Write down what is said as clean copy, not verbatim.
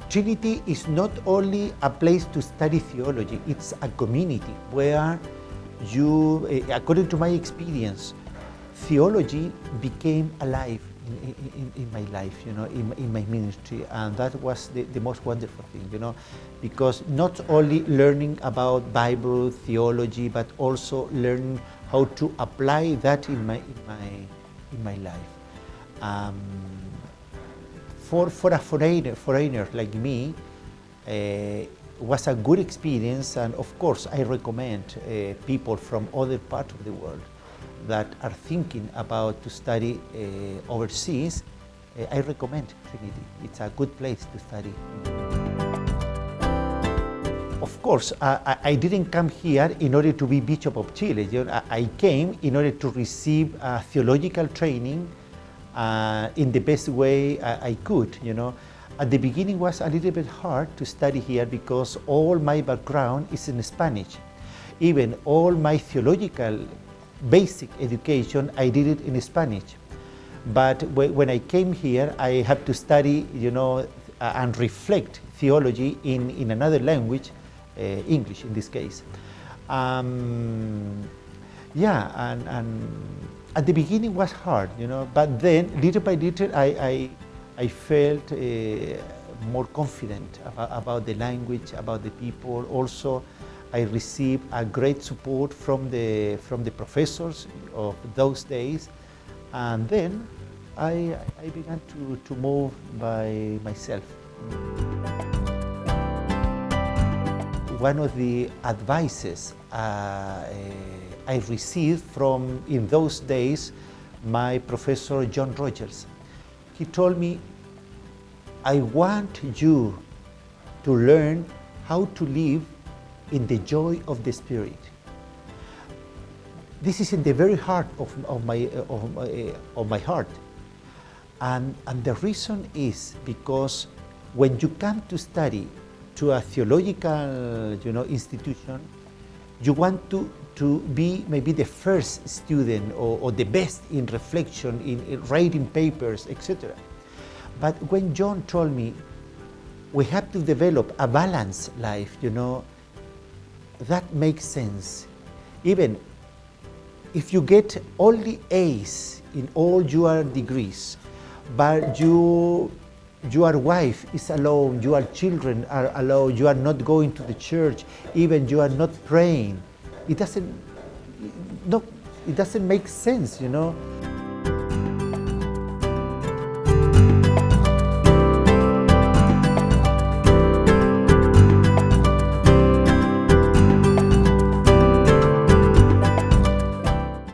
Trinity is not only a place to study theology, it's a community where you, according to my experience, theology became alive in my life, in my ministry, and that was the most wonderful thing, because not only learning about Bible theology, but also learning how to apply that in my life. For a foreigner like me, was a good experience, and of course I recommend people from other parts of the world that are thinking about to study overseas. I recommend Trinity. It's a good place to study. Of course, I didn't come here in order to be Bishop of Chile. I came in order to receive theological training in the best way I could. At the beginning was a little bit hard to study here because all my background is in Spanish. Even all my theological basic education, I did it in Spanish. But when I came here, I had to study, and reflect theology in another language, English in this case. And at the beginning was hard, but then little by little I felt more confident about the language, about the people. Also, I received a great support from the professors of those days, and then I began to move by myself. One of the advices I received from, in those days, my professor John Rogers. He told me, I want you to learn how to live in the joy of the Spirit. This is in the very heart of my heart. And the reason is because when you come to study to a theological institution, you want to be maybe the first student or the best in reflection, in writing papers, etc. But when John told me we have to develop a balanced life, that makes sense. Even if you get only A's in all your degrees, but your wife is alone, your children are alone, you are not going to the church, even you are not praying, it doesn't make sense,